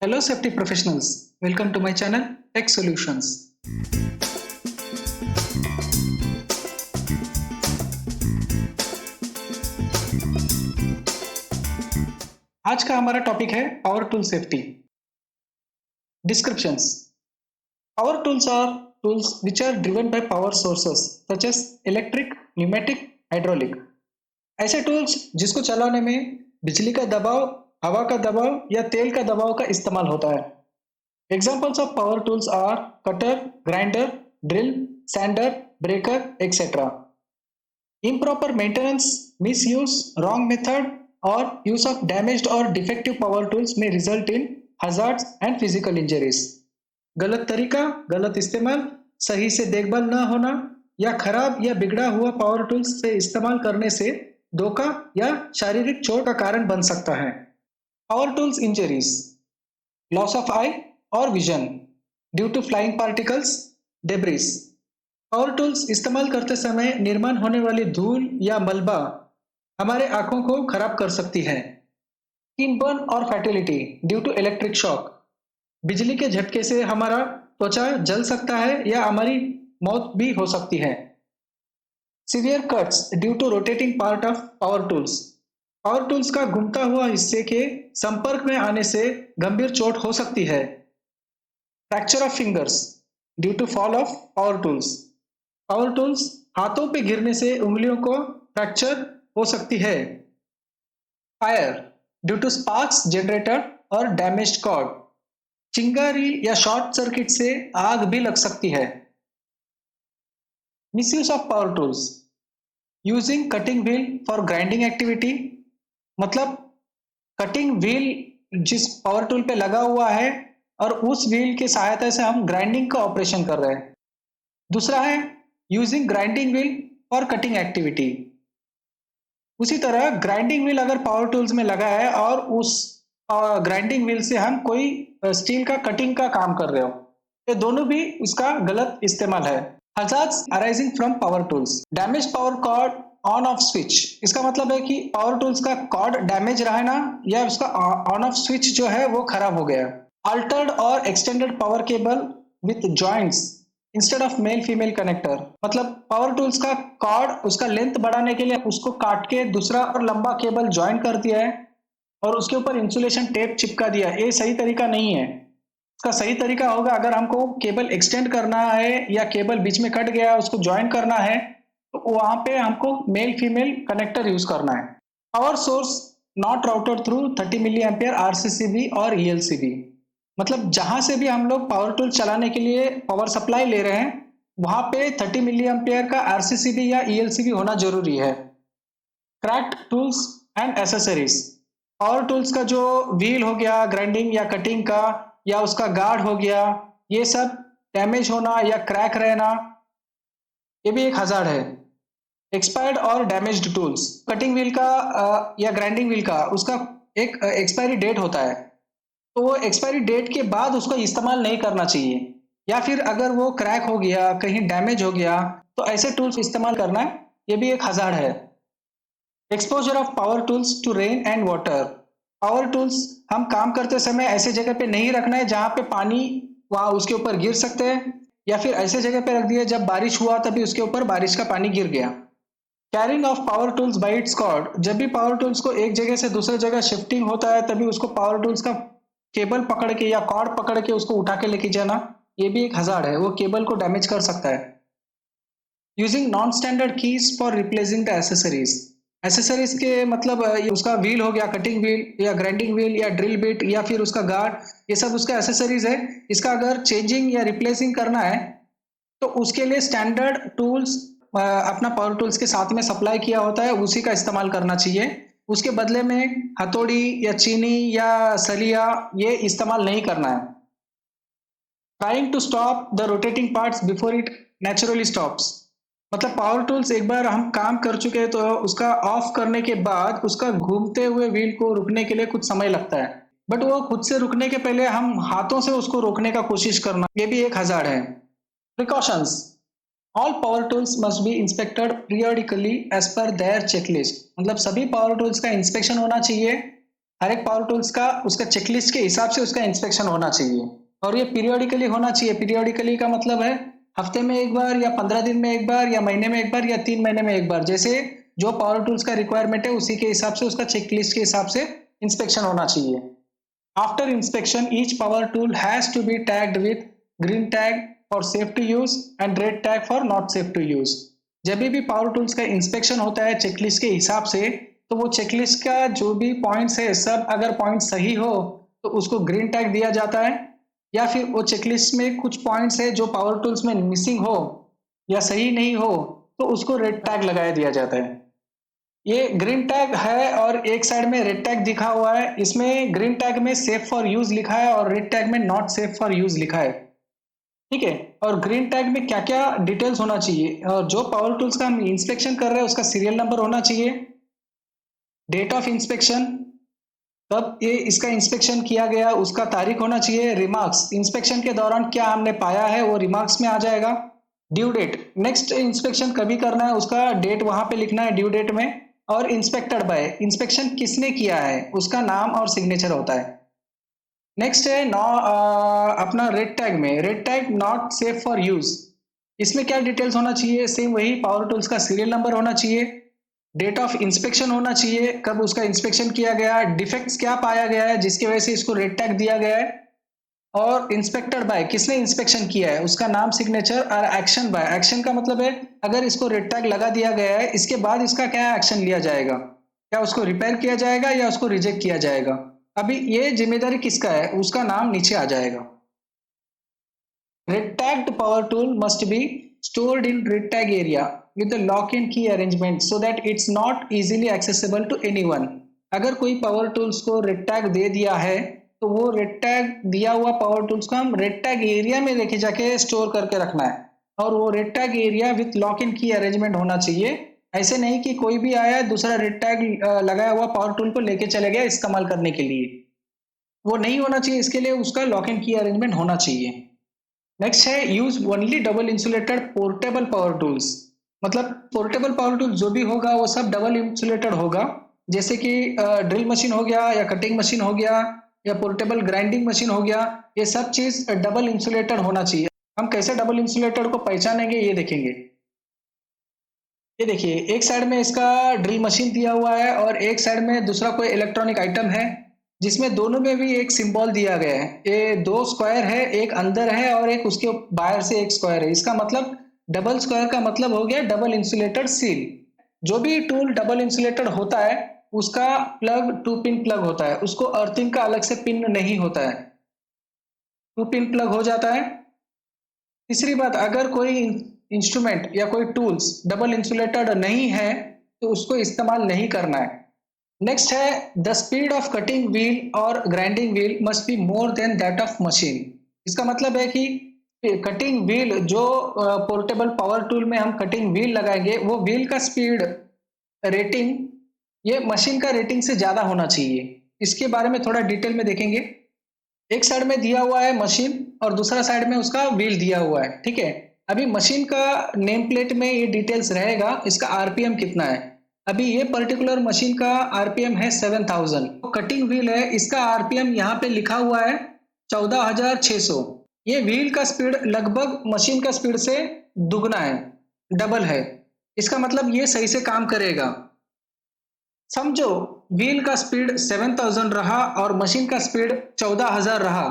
Hello safety professionals, welcome to my channel Tech Solutions। आज का हमारा टॉपिक है power tool safety. Descriptions: Power tools are tools which are driven by power sources such as electric, pneumatic, hydraulic। ऐसे tools जिसको चलाने में बिजली का दबाव, हवा का दबाव या तेल का दबाव का इस्तेमाल होता है। Examples of power tools are cutter, grinder, drill, sander, breaker, etc. Improper maintenance, misuse, wrong method, or use of damaged or defective power tools may result in hazards and physical injuries। गलत तरीका, गलत इस्तेमाल, सही से देखभाल न होना या खराब या बिगड़ा हुआ पावर टूल्स से इस्तेमाल करने से धोखा या शारीरिक चोट का कारण बन सकता है। Power tools injuries: loss of eye और vision due to flying particles, debris. Power tools इस्तेमाल करते समय निर्माण होने वाली धूल या मलबा हमारे आंखों को खराब कर सकती है। स्किन बर्न और fatality due to electric shock. बिजली के झटके से हमारा त्वचा जल सकता है या हमारी मौत भी हो सकती है। Severe cuts due to rotating part of power tools. Power tools का घूमता हुआ हिस्से के संपर्क में आने से गंभीर चोट हो सकती है। Fracture of fingers due to fall of power tools. Power tools हाथों पे गिरने से उंगलियों को फ्रैक्चर हो सकती है। Fire due to sparks generator और डैमेज्ड कॉर्ड। चिंगारी या शॉर्ट सर्किट से आग भी लग सकती है। Misuse of power tools: using cutting wheel for grinding activity, मतलब कटिंग व्हील जिस पावर टूल पे लगा हुआ है और उस व्हील की सहायता से हम ग्राइंडिंग का ऑपरेशन कर रहे हैं। दूसरा है using grinding wheel for cutting activity. उसी तरह ग्राइंडिंग व्हील अगर पावर टूल्स में लगा है और उस ग्राइंडिंग व्हील से हम कोई स्टील का कटिंग का काम कर रहे हो, ये दोनों भी उसका गलत इस्तेमाल है। Hazards arising from power tools: damage power cord, on off switch. इसका मतलब है कि पावर टूल्स का कॉर्ड डैमेज रहा है ना, या उसका ऑन ऑफ स्विच जो है वो खराब हो गया। अल्टर्ड और extended power cable with joints instead of male female connector, मतलब पावर टूल्स का कॉर्ड उसका लेंथ बढ़ाने के लिए उसको काट के दूसरा और लंबा केबल ज्वाइन कर दिया है और उसके ऊपर इंसुलेशन टेप चिपका दिया। ये सही तरीका नहीं है। इसका सही तरीका होगा, अगर हमको केबल एक्सटेंड करना है या केबल बीच में कट गया उसको ज्वाइन करना है तो वहां पे हमको मेल फीमेल कनेक्टर यूज करना है। Power source not routed through 30 milli ampere RCCB और ईएलसीबी, मतलब जहां से भी हम लोग पावर टूल चलाने के लिए पावर सप्लाई ले रहे हैं वहां पे 30 मिली एम्पियर का आरसीसीबी या ईएलसीबी होना जरूरी है। Cracked tools and accessories: power tools का जो व्हील हो गया ग्राइंडिंग या कटिंग का, या उसका गार्ड हो गया, ये सब डैमेज होना या क्रैक रहना ये भी एक हजार्ड है। एक्सपायर्ड और डैमेज्ड टूल्स: कटिंग व्हील का या ग्राइंडिंग व्हील का उसका एक एक्सपायरी डेट होता है, तो वो एक्सपायरी डेट के बाद उसको इस्तेमाल नहीं करना चाहिए, या फिर अगर वो क्रैक हो गया, कहीं डैमेज हो गया, तो ऐसे टूल्स इस्तेमाल करना ये भी एक हजार्ड है। Exposure of power tools to rain and water: power tools हम काम करते समय ऐसे जगह पे नहीं रखना है जहां पे पानी वहां उसके ऊपर गिर सकते हैं, या फिर ऐसे जगह पे रख दिया जब बारिश हुआ तभी उसके ऊपर बारिश का पानी गिर गया। Carrying of power tools by its cord: जब भी पावर टूल्स को एक जगह से दूसरे जगह शिफ्टिंग होता है तभी उसको पावर टूल्स का केबल पकड़ के या कॉर्ड पकड़ के उसको उठा के लेके जाना ये भी एक हजार्ड है, वो केबल को डैमेज कर सकता है। Using non standard keys for replacing the accessories: accessories के मतलब ये उसका व्हील हो गया, कटिंग व्हील या ग्राइंडिंग व्हील या ड्रिल बिट या फिर उसका गार्ड, ये सब उसका एसेसरीज है। इसका अगर चेंजिंग या रिप्लेसिंग करना है तो उसके लिए स्टैंडर्ड टूल्स अपना पावर टूल्स के साथ में सप्लाई किया होता है, उसी का इस्तेमाल करना चाहिए। उसके बदले में हथौड़ी या चीनी या सलिया ये इस्तेमाल नहीं करना है। Trying to stop the rotating parts before it naturally stops, मतलब पावर टूल्स एक बार हम काम कर चुके हैं तो उसका ऑफ करने के बाद उसका घूमते हुए व्हील को रुकने के लिए कुछ समय लगता है, बट वो खुद से रुकने के पहले हम हाथों से उसको रोकने का कोशिश करना ये भी एक हजार्ड है। Precautions: all power tools must be inspected periodically as per their checklist, मतलब सभी पावर टूल्स का इंस्पेक्शन होना चाहिए हर एक पावर टूल्स का उसका चेकलिस्ट के हिसाब से उसका इंस्पेक्शन होना चाहिए और ये पीरियोडिकली होना चाहिए। पीरियोडिकली का मतलब है हफ्ते में एक बार या 15 दिन में एक बार या महीने में एक बार या 3 महीने में एक बार, जैसे जो पावर टूल्स का रिक्वायरमेंट है उसी के हिसाब से उसका चेकलिस्ट के हिसाब से इंस्पेक्शन होना चाहिए। After inspection each power tool has to be tagged with green tag for safe to use and red tag for not safe to use. जब भी पावर टूल्स का इंस्पेक्शन होता है चेकलिस्ट के हिसाब से, तो वो चेकलिस्ट का जो भी पॉइंट्स है सब अगर पॉइंट सही हो तो उसको ग्रीन टैग दिया जाता है, या फिर वो चेकलिस्ट में कुछ पॉइंट्स है जो पावर टूल्स में मिसिंग हो या सही नहीं हो तो उसको रेड टैग लगाया दिया जाता है। ये ग्रीन टैग है और एक साइड में रेड टैग दिखा हुआ है। इसमें ग्रीन टैग में सेफ फॉर यूज लिखा है और रेड टैग में नॉट सेफ फॉर यूज लिखा है। ठीक है, और ग्रीन टैग में क्या क्या डिटेल्स होना चाहिए, और जो पावर टूल्स का हम इंस्पेक्शन कर रहे हैं उसका सीरियल नंबर होना चाहिए, डेट ऑफ इंस्पेक्शन, कब ये इसका इंस्पेक्शन किया गया उसका तारीख होना चाहिए, रिमार्क्स इंस्पेक्शन के दौरान क्या हमने पाया है वो रिमार्क्स में आ जाएगा, ड्यू डेट नेक्स्ट इंस्पेक्शन कभी करना है उसका डेट वहां पे लिखना है ड्यू डेट में, और इंस्पेक्टेड बाय इंस्पेक्शन किसने किया है उसका नाम और सिग्नेचर होता है। नेक्स्ट है अपना रेड टैग में, red tag not safe for use, इसमें क्या डिटेल्स होना चाहिए, सेम वही पावर टूल्स का सीरियल नंबर होना चाहिए, डेट ऑफ इंस्पेक्शन होना चाहिए, कब उसका इंस्पेक्शन किया गया, डिफेक्ट्स क्या पाया गया है जिसकी वजह से इसको रेड टैग दिया गया है, और इंस्पेक्टेड बाय किसने इंस्पेक्शन किया है उसका नाम सिग्नेचर, और एक्शन बाय, एक्शन का मतलब है अगर इसको रेड टैग लगा दिया गया है इसके बाद इसका क्या एक्शन लिया जाएगा, क्या उसको रिपेयर किया जाएगा या उसको रिजेक्ट किया जाएगा। अभी ये जिम्मेदारी किसका है उसका नाम नीचे आ जाएगा। Red tagged power tool must be stored in red tag area with a lock and key arrangement so that it's not easily accessible to anyone। अगर कोई पावर टूल्स को रेड टैग दे दिया है तो वो रेड टैग दिया हुआ power tools को हम रेड टैग एरिया में लेके जाके स्टोर करके रखना है, और वो red tag area with lock and की अरेंजमेंट होना चाहिए। ऐसे नहीं कि कोई भी आया दूसरा रेड टैग लगाया हुआ पावर टूल को लेके चले गया इस्तेमाल करने के लिए, वो नहीं होना चाहिए। इसके लिए उसका लॉक एंड की अरेंजमेंट होना चाहिए। नेक्स्ट है use only double insulated portable power tools, मतलब पोर्टेबल पावर टूल जो भी होगा वो सब डबल इंसुलेटेड होगा, जैसे कि ड्रिल मशीन हो गया या कटिंग मशीन हो गया या पोर्टेबल ग्राइंडिंग मशीन हो गया, ये सब चीज डबल इंसुलेटेड होना चाहिए। हम कैसे डबल इंसुलेटेड को पहचानेंगे ये देखेंगे। ये देखिए एक साइड में इसका ड्रिल मशीन दिया हुआ है और एक साइड में दूसरा कोई इलेक्ट्रॉनिक आइटम है जिसमें दोनों में भी एक सिंबल दिया गया है। ये दो स्क्वायर है, एक अंदर है और एक उसके बाहर से एक स्क्वायर है। इसका मतलब डबल स्क्वायर का मतलब हो गया डबल इंसुलेटेड सील। जो भी टूल डबल इंसुलेटेड होता है उसका प्लग 2 पिन प्लग होता है, उसको अर्थिंग का अलग से पिन नहीं होता है, 2 पिन प्लग हो जाता है। तीसरी बात, अगर कोई इंस्ट्रूमेंट या कोई टूल्स डबल इंसुलेटेड नहीं है तो उसको इस्तेमाल नहीं करना है। नेक्स्ट है the speed of cutting wheel और grinding wheel must be more than that of machine. इसका मतलब है कि कटिंग व्हील जो पोर्टेबल पावर टूल में हम कटिंग व्हील लगाएंगे वो व्हील का स्पीड रेटिंग ये मशीन का रेटिंग से ज्यादा होना चाहिए। इसके बारे में थोड़ा डिटेल में देखेंगे। एक साइड में दिया हुआ है मशीन और दूसरा साइड में उसका व्हील दिया हुआ है, ठीक है। अभी मशीन का नेम प्लेट में ये डिटेल्स रहेगा इसका आरपीएम कितना है। अभी ये पर्टिकुलर मशीन का आरपीएम है 7000। कटिंग व्हील है इसका आरपीएम यहाँ पे लिखा हुआ है 14600। ये व्हील का स्पीड लगभग मशीन का स्पीड से दुगना है, डबल है। इसका मतलब ये सही से काम करेगा। समझो व्हील का स्पीड 7000 रहा और मशीन का स्पीड 14000 रहा,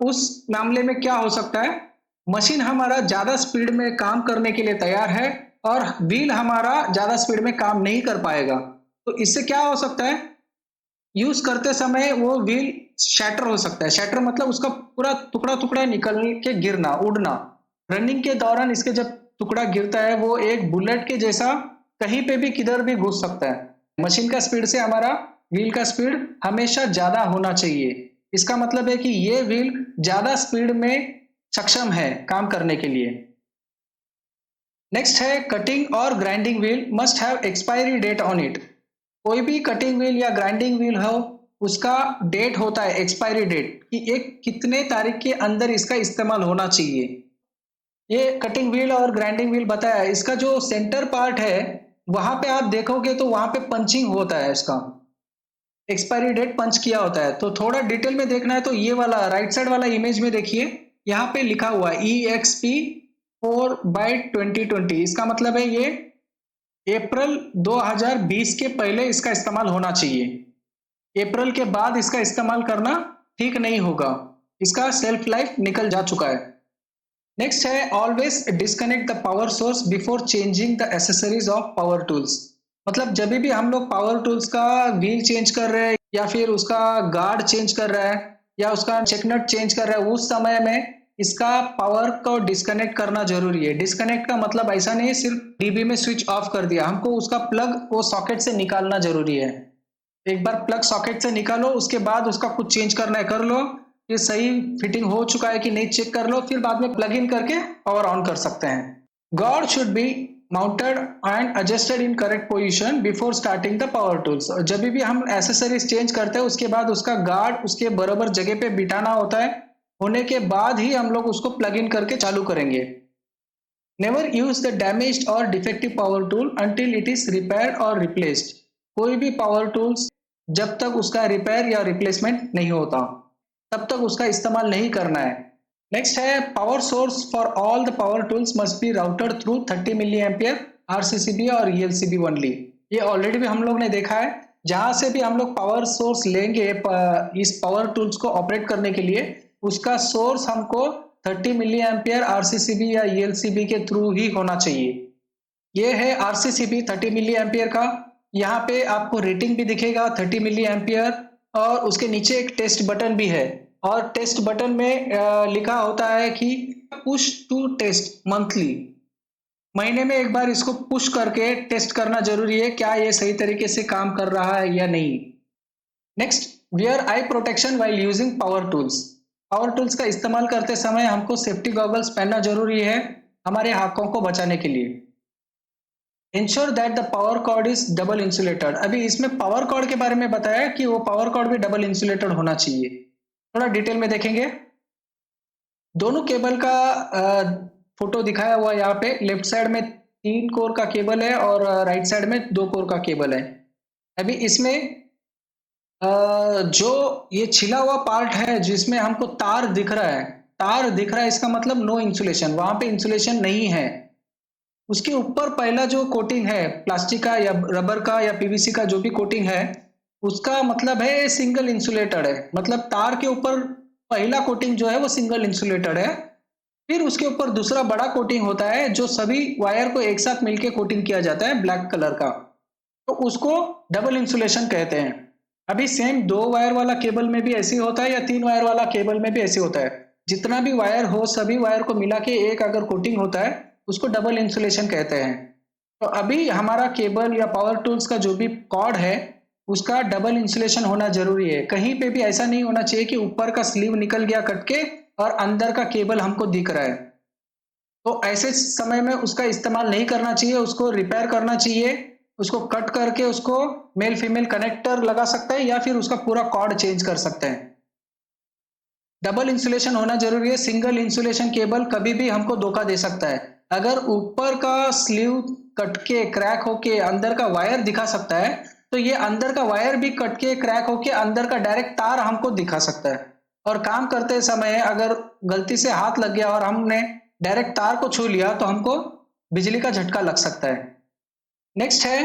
उस मामले में क्या हो सकता है, मशीन हमारा ज्यादा स्पीड में काम करने के लिए तैयार है और व्हील हमारा ज्यादा स्पीड में काम नहीं कर पाएगा। तो इससे क्या हो सकता है, यूज करते समय वो व्हील शैटर हो सकता है। शैटर मतलब उसका पूरा टुकड़ा टुकड़ा निकल के गिरना, उड़ना। रनिंग के दौरान इसके जब टुकड़ा गिरता है वो एक बुलेट के जैसा कहीं पे भी किधर भी घुस सकता है। मशीन का स्पीड से हमारा व्हील का स्पीड हमेशा ज्यादा होना चाहिए। इसका मतलब है कि ये व्हील ज्यादा स्पीड में सक्षम है काम करने के लिए। नेक्स्ट है कटिंग और grinding wheel must have expiry date on it. कोई भी कटिंग व्हील या ग्राइंडिंग व्हील हो उसका डेट होता है, एक्सपायरी डेट, कि एक कितने तारीख के अंदर इसका इस्तेमाल होना चाहिए। ये कटिंग व्हील और ग्राइंडिंग व्हील बताया, इसका जो सेंटर पार्ट है वहां पे आप देखोगे तो वहां पे पंचिंग होता है इसका। एक्सपायरी डेट पंच किया होता है। तो थोड़ा डिटेल में देखना है तो ये वाला राइट साइड वाला इमेज में देखिए, यहाँ पे लिखा हुआ है EXP 4/2020। इसका मतलब है ये अप्रैल 2020 के पहले इसका इस्तेमाल होना चाहिए। अप्रैल के बाद इसका इस्तेमाल करना ठीक नहीं होगा, इसका सेल्फ लाइफ निकल जा चुका है। नेक्स्ट है always disconnect the power source before changing the accessories of power tools. मतलब जब भी हम लोग पावर टूल्स का व्हील चेंज कर रहे हैं या फिर उसका गार्ड चेंज कर रहा है या उसका चेक नट चेंज कर रहा है, उस समय में इसका पावर को डिस्कनेक्ट करना जरूरी है। डिस्कनेक्ट का मतलब ऐसा नहीं है सिर्फ डीबी में स्विच ऑफ कर दिया, हमको उसका प्लग वो सॉकेट से निकालना जरूरी है। एक बार प्लग सॉकेट से निकालो, उसके बाद उसका कुछ चेंज करना है कर लो, ये सही फिटिंग हो चुका है कि नहीं चेक कर लो, फिर बाद में प्लग इन करके पावर ऑन कर सकते हैं। Guard should be mounted and adjusted in correct position before starting the power tools. जब भी हम एसेसरीज चेंज करते हैं उसके बाद उसका गार्ड उसके बराबर जगह पे बिठाना होता है, होने के बाद ही हम लोग उसको प्लग इन करके चालू करेंगे। नेवर यूज द डैमेज्ड और defective power tool until it is repaired और रिप्लेस्ड। कोई भी पावर टूल्स जब तक उसका रिपेयर या रिप्लेसमेंट नहीं होता तब तक उसका इस्तेमाल नहीं करना है। नेक्स्ट है power source for all the power tools must be routed through 30 milli ampere RCCB और ELCB ओनली। ये ऑलरेडी भी हम लोग ने देखा है, जहां से भी हम लोग पावर सोर्स लेंगे इस पावर टूल्स को ऑपरेट करने के लिए, उसका सोर्स हमको 30 मिली एम्पियर RCCB या ELCB के थ्रू ही होना चाहिए। ये है RCCB 30 मिली एम्पियर का। यहाँ पे आपको रेटिंग भी दिखेगा 30 मिली एम्पियर, और उसके नीचे एक टेस्ट बटन भी है, और टेस्ट बटन में लिखा होता है कि पुश टू टेस्ट मंथली। महीने में एक बार इसको पुश करके टेस्ट करना जरूरी है, क्या ये सही तरीके से काम कर रहा है या नहीं। नेक्स्ट, वियर आई protection while using power tools. Power tools का इस्तेमाल करते समय हमको सेफ्टी गॉगल्स पहनना जरूरी है हमारे हाथों को बचाने के लिए। Ensure that the power cord is double insulated. अभी इसमें पावर कॉर्ड के बारे में बताया कि वो पावर कॉर्ड भी डबल इंसुलेटेड होना चाहिए। थोड़ा डिटेल में देखेंगे। दोनों केबल का फोटो दिखाया हुआ यहाँ पे, लेफ्ट साइड में 3 कोर का केबल है और राइट साइड में 2 कोर का केबल है। अभी इसमें जो ये छिला हुआ पार्ट है जिसमें हमको तार दिख रहा है, तार दिख रहा है इसका मतलब नो इंसुलेशन, वहां पे इंसुलेशन नहीं है। उसके ऊपर पहला जो कोटिंग है प्लास्टिक का या रबर का या पीवीसी का जो भी कोटिंग है, उसका मतलब है सिंगल इंसुलेटेड है। मतलब तार के ऊपर पहला कोटिंग जो है वो सिंगल इंसुलेटेड है, फिर उसके ऊपर दूसरा बड़ा कोटिंग होता है जो सभी वायर को एक साथ मिलके कोटिंग किया जाता है ब्लैक कलर का, तो उसको डबल इंसुलेशन कहते हैं। अभी सेम 2 वायर वाला केबल में भी ऐसे होता है या 3 वायर वाला केबल में भी ऐसे होता है। जितना भी वायर हो सभी वायर को मिला के एक अगर कोटिंग होता है उसको डबल इंसुलेशन कहते हैं। तो अभी हमारा केबल या पावर टूल्स का जो भी कॉर्ड है उसका डबल इंसुलेशन होना जरूरी है। कहीं पे भी ऐसा नहीं होना चाहिए कि ऊपर का स्लीव निकल गया कट के और अंदर का केबल हमको दिख रहा है। तो ऐसे समय में उसका इस्तेमाल नहीं करना चाहिए, उसको रिपेयर करना चाहिए। उसको कट करके उसको मेल फीमेल कनेक्टर लगा सकते हैं या फिर उसका पूरा कॉर्ड चेंज कर सकते हैं। डबल इंसुलेशन होना जरूरी है। सिंगल इंसुलेशन केबल कभी भी हमको धोखा दे सकता है। अगर ऊपर का स्लीव कट के क्रैक होके अंदर का वायर दिखा सकता है, तो ये अंदर का वायर भी कट के क्रैक होके अंदर का डायरेक्ट तार हमको दिखा सकता है। और काम करते समय अगर गलती से हाथ लग गया और हमने डायरेक्ट तार को छू लिया तो हमको बिजली का झटका लग सकता है। नेक्स्ट है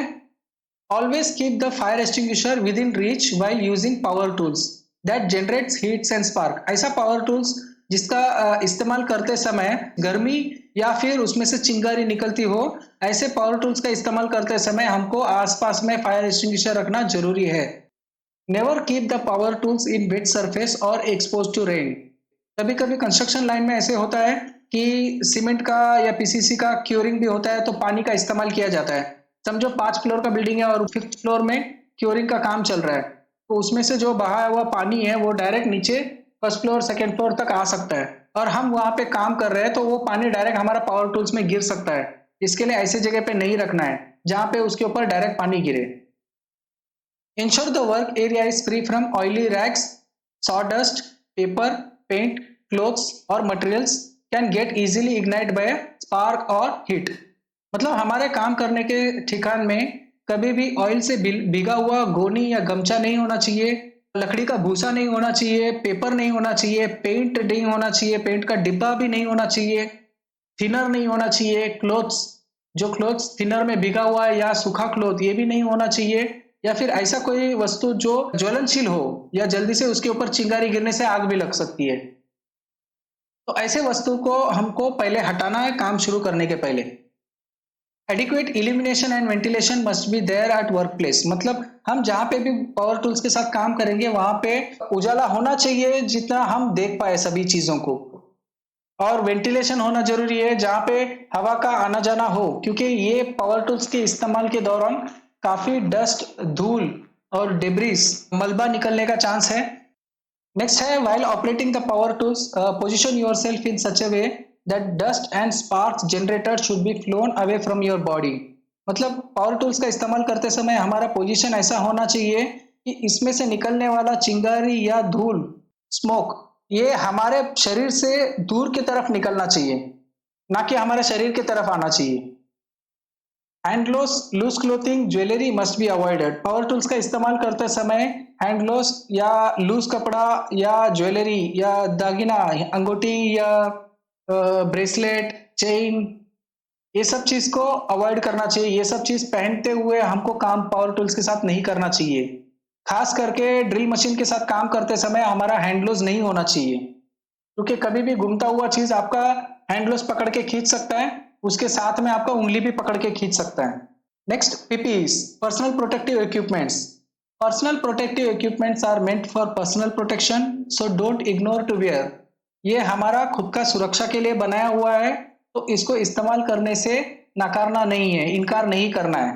always keep the fire extinguisher with in reach while using power tools that generates heats and spark. ऐसा पावर टूल्स जिसका इस्तेमाल करते समय गर्मी या फिर उसमें से चिंगारी निकलती हो, ऐसे पावर टूल्स का इस्तेमाल करते समय हमको आसपास में फायर एक्सटिंग्विशर रखना जरूरी है। Never keep the power tools in wet surface और एक्सपोज टू रेन। कभी कभी कंस्ट्रक्शन लाइन में ऐसे होता है कि सीमेंट का या पीसीसी का क्योरिंग भी होता है, तो पानी का इस्तेमाल किया जाता है। समझो 5 फ्लोर का बिल्डिंग है और 5th फ्लोर में क्योरिंग का काम चल रहा है, तो उसमें से जो बहाया हुआ पानी है वो डायरेक्ट नीचे 1st फ्लोर 2nd फ्लोर तक आ सकता है, और हम वहां पे काम कर रहे हैं तो वो पानी डायरेक्ट हमारा पावर टूल्स में गिर सकता है। इसके लिए ऐसी जगह पे नहीं रखना है जहां पे उसके ऊपर डायरेक्ट पानी गिरे। Ensure the work area is free from oily rags, sawdust, paper, paint, clothes or materials can get easily ignited by a spark or heat। मतलब हमारे काम करने के ठिकान में कभी भी ऑयल से भीगा हुआ गोनी या गमछा नहीं होना चाहिए, लकड़ी का भूसा नहीं होना चाहिए, पेपर नहीं होना चाहिए, पेंट नहीं होना चाहिए, पेंट का डिब्बा भी नहीं होना चाहिए, थिनर नहीं होना चाहिए, क्लोथ्स जो क्लोथ्स थिनर में भीगा हुआ है या सूखा क्लोथ ये भी नहीं होना चाहिए, या फिर ऐसा कोई वस्तु जो ज्वलनशील हो या जल्दी से उसके ऊपर चिंगारी गिरने से आग भी लग सकती है। तो ऐसे वस्तु को हमको पहले हटाना है काम शुरू करने के पहले। Adequate illumination and ventilation must be there at work place, मतलब हम जहां पे भी पावर टूल्स के साथ काम करेंगे वहां पे उजाला होना चाहिए जितना हम देख पाए सभी चीजों को, और वेंटिलेशन होना जरूरी है जहां पे हवा का आना जाना हो, क्योंकि ये पावर टूल्स के इस्तेमाल के दौरान काफी डस्ट, धूल और डिब्रीज, मलबा निकलने का चांस है। नेक्स्ट है while operating the power tools position yourself in such a way that dust and sparks generated should be phloem away from your body, मतलब पावर टूल्स का इस्तेमाल करते समय हमारा पोजीशन ऐसा होना चाहिए कि इसमें से निकलने वाला चिंगारी या धूल, स्मोक, ये हमारे शरीर से दूर की तरफ निकलना चाहिए, ना कि हमारे शरीर की तरफ आना चाहिए। Hand gloves, loose clothing, jewellery must be avoided, power tools का इस्तेमाल करते समय हैंड ग्लोव्स या लूज कपड़ा या ज्वेलरी या दागिना, अंगूठी या ब्रेसलेट, चेन, ये सब चीज को अवॉइड करना चाहिए। ये सब चीज पहनते हुए हमको काम पावर टूल्स के साथ नहीं करना चाहिए। खास करके ड्रिल मशीन के साथ काम करते समय हमारा हैंड ग्लोव्स नहीं होना चाहिए, क्योंकि कभी भी घूमता हुआ चीज आपका हैंड ग्लोव्स पकड़ के खींच सकता है, उसके साथ में आपका उंगली भी पकड़ के खींच सकता है। Next, PPEs, personal protective equipments. Personal protective equipments are meant for personal protection, so don't ignore to wear. ये हमारा खुद का सुरक्षा के लिए बनाया हुआ है, तो इसको इस्तेमाल करने से नकारना नहीं है, इनकार नहीं करना है।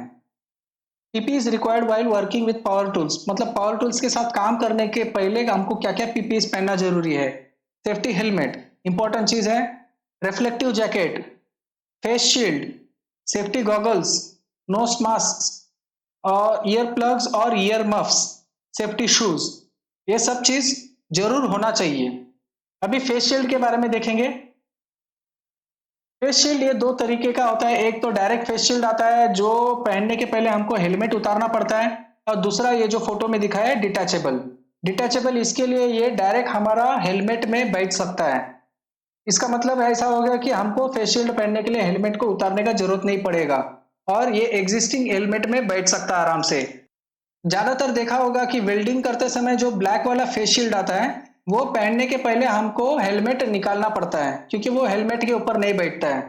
PP is required while working with power tools, मतलब पावर टूल्स के साथ काम करने के पहले हमको क्या क्या पीपीईस पहनना जरूरी है। सेफ्टी हेलमेट इंपॉर्टेंट चीज है, reflective jacket, face shield, safety goggles, nose mask और ईयर प्लग्स और ईयर मफ्स, सेफ्टी शूज, ये सब चीज जरूर होना चाहिए। अभी फेस शील्ड के बारे में देखेंगे। फेस शील्ड ये दो तरीके का होता है, एक तो डायरेक्ट फेस शील्ड आता है जो पहनने के पहले हमको हेलमेट उतारना पड़ता है, और दूसरा ये जो फोटो में दिखा है डिटैचेबल। डिटैचेबल इसके लिए ये डायरेक्ट हमारा हेलमेट में बैठ सकता है। इसका मतलब ऐसा हो गया कि हमको फेस शील्ड पहनने के लिए हेलमेट को उतारने का जरूरत नहीं पड़ेगा, और ये एग्जिस्टिंग हेलमेट में बैठ सकता है आराम से। ज्यादातर देखा होगा कि वेल्डिंग करते समय जो ब्लैक वाला फेस शील्ड आता है वो पहनने के पहले हमको हेलमेट निकालना पड़ता है, क्योंकि वो हेलमेट के ऊपर नहीं बैठता है।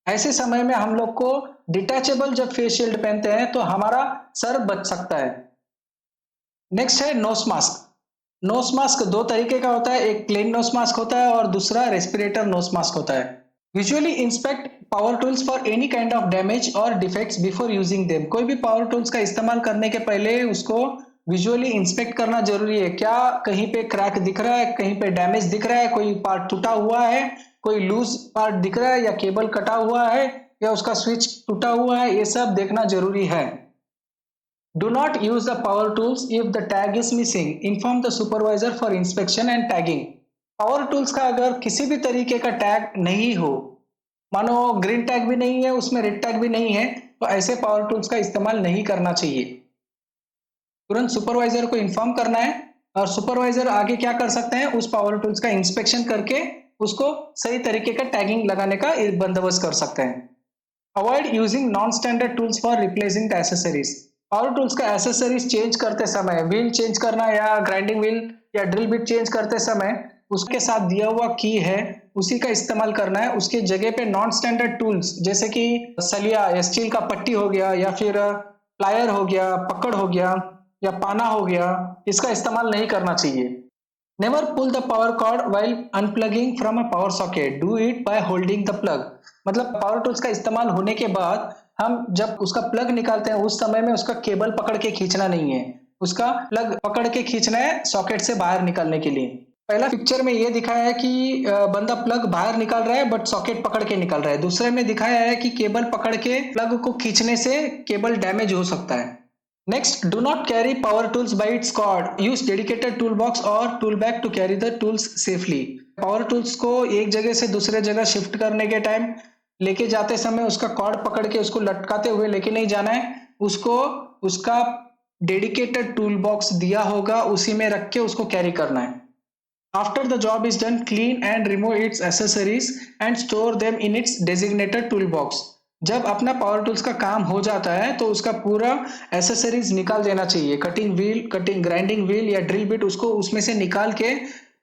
ऐसे समय में हम लोग को डिटैचेबल जब फेस शील्ड पहनते हैं तो हमारा सर बच सकता है। नेक्स्ट है नोस मास्क। नोस मास्क दो तरीके का होता है, एक प्लेन नोस मास्क होता है और दूसरा रेस्पिरेटर नोस मास्क होता है। Usually inspect power tools for any kind of damage और डिफेक्ट्स बिफोर यूजिंग देम, कोई भी पावर टूल्स का इस्तेमाल करने के पहले उसको विजुअली इंस्पेक्ट करना जरूरी है। क्या कहीं पे क्रैक दिख रहा है, कहीं पे डैमेज दिख रहा है, कोई पार्ट टूटा हुआ है, कोई लूज पार्ट दिख रहा है, या केबल कटा हुआ है, या उसका स्विच टूटा हुआ है, ये सब देखना जरूरी है। Do not use the power tools if the tag is missing. Inform the supervisor for inspection and tagging. Power tools का अगर किसी भी तरीके का टैग नहीं हो, मानो ग्रीन टैग भी नहीं है, उसमें रेड टैग भी नहीं है, तो ऐसे पावर टूल्स का इस्तेमाल नहीं करना चाहिए। तुरंत सुपरवाइजर को इन्फॉर्म करना है, और सुपरवाइजर आगे क्या कर सकते हैं, उस पावर टूल्स का इंस्पेक्शन करके उसको सही तरीके का टैगिंग लगाने का बंदोबस्त कर सकते हैं। Avoid using non standard tools for replacing the accessories. Power tools का एसेसरीज चेंज करते समय, व्हील चेंज करना या ग्राइंडिंग व्हील या ड्रिल बिट चेंज करते समय उसके साथ दिया हुआ की है उसी का इस्तेमाल करना है। उसके जगह पे नॉन स्टैंडर्ड टूल्स जैसे कि सलिया या स्टील का पट्टी हो गया, या फिर प्लायर हो गया, पकड़ हो गया, या पाना हो गया, इसका इस्तेमाल नहीं करना चाहिए। Never pull the power cord while unplugging from a power socket, do it by holding the plug. मतलब पावर टूल्स का इस्तेमाल होने के बाद हम जब उसका प्लग निकालते हैं उस समय में उसका केबल पकड़ के खींचना नहीं है, उसका प्लग पकड़ के खींचना है सॉकेट से बाहर निकालने के लिए। पहला पिक्चर में ये दिखाया है कि बंदा प्लग बाहर निकाल रहा है बट सॉकेट पकड़ के निकाल रहा है। दूसरे में दिखाया है कि केबल पकड़ के प्लग को खींचने से केबल डैमेज हो सकता है। Next, do not carry power tools by its cord, use dedicated tool box और tool bag to carry the tools safely. Power tools को एक जगह से दूसरे जगह शिफ्ट करने के टाइम लेके जाते समय उसका कॉर्ड पकड़ के उसको लटकाते हुए लेके नहीं जाना है, उसको उसका डेडिकेटेड टूल बॉक्स दिया होगा, उसी में रख के उसको कैरी करना है। After the job is done, clean and remove its accessories and store them in its designated toolbox. जब अपना पावर टूल्स का काम हो जाता है तो उसका पूरा एसेसरीज निकाल देना चाहिए। Cutting wheel, cutting grinding wheel या ड्रिल बिट, उसको उसमें से निकाल के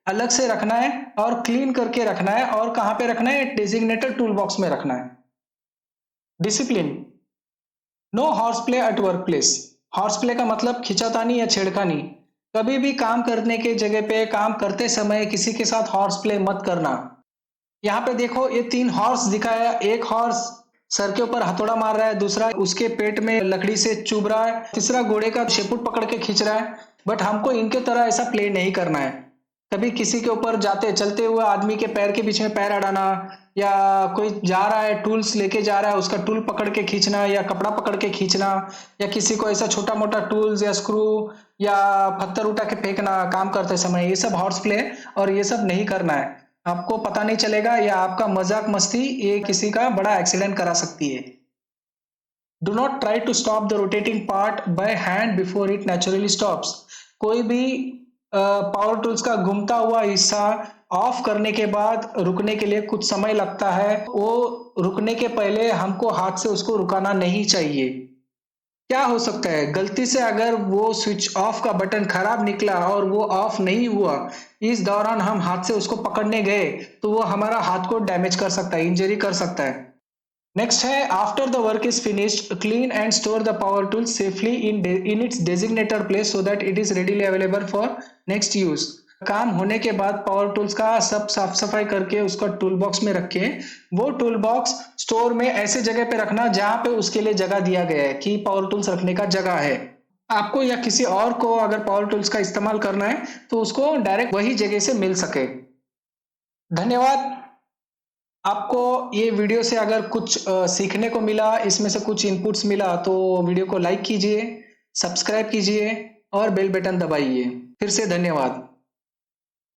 अलग से रखना है और क्लीन करके रखना है। और कहाँ पे रखना है? डेजिग्नेटेड टूल बॉक्स में रखना है। Discipline, no horse play at work place. Horse play का मतलब खिंचातानी या छेड़खानी। कभी भी काम करने के जगह पे काम करते समय किसी के साथ हॉर्स प्ले मत करना। यहाँ पे देखो ये 3 हॉर्स दिखाया, एक हॉर्स सर के ऊपर हथौड़ा मार रहा है, दूसरा उसके पेट में लकड़ी से चुभ रहा है, तीसरा घोड़े का शेपुट पकड़ के खींच रहा है। बट हमको इनके तरह ऐसा प्ले नहीं करना है। कभी किसी के ऊपर जाते चलते हुए आदमी के पैर के बीच में पैर अड़ाना, या कोई जा रहा है टूल्स लेके जा रहा है उसका टूल पकड़ के खींचना या कपड़ा पकड़ के खींचना, या किसी को ऐसा छोटा मोटा टूल्स या स्क्रू या पत्थर उठा के फेंकना काम करते समय, ये सब हॉर्स प्ले और ये सब नहीं करना है। आपको पता नहीं चलेगा या आपका मजाक मस्ती ये किसी का बड़ा एक्सीडेंट करा सकती है। Do not try to stop the rotating part by hand before it naturally stops. कोई भी पावर टूल्स का घूमता हुआ हिस्सा ऑफ करने के बाद रुकने के लिए कुछ समय लगता है, वो रुकने के पहले हमको हाथ से उसको रुकाना नहीं चाहिए। क्या हो सकता है? गलती से अगर वो स्विच ऑफ का बटन खराब निकला और वो ऑफ नहीं हुआ, इस दौरान हम हाथ से उसको पकड़ने गए तो वो हमारा हाथ को डैमेज कर सकता है, इंजरी कर सकता है। नेक्स्ट है, after the work is finished clean and store the power tool safely in its designated place so that it is readily available for next use. काम होने के बाद पावर टूल्स का सब साफ सफाई करके उसका टूल बॉक्स में रखे। वो टूल बॉक्स स्टोर में ऐसे जगह पे रखना जहां पे उसके लिए जगह दिया गया है कि पावर टूल्स रखने का जगह है। आपको या किसी और को अगर पावर टूल्स का इस्तेमाल करना है तो उसको डायरेक्ट वही जगह से मिल सके। धन्यवाद। आपको ये वीडियो से अगर कुछ सीखने को मिला, इसमें से कुछ इनपुट्स मिला, तो वीडियो को लाइक कीजिए, सब्सक्राइब कीजिए और बेल बटन दबाइए। फिर से धन्यवाद।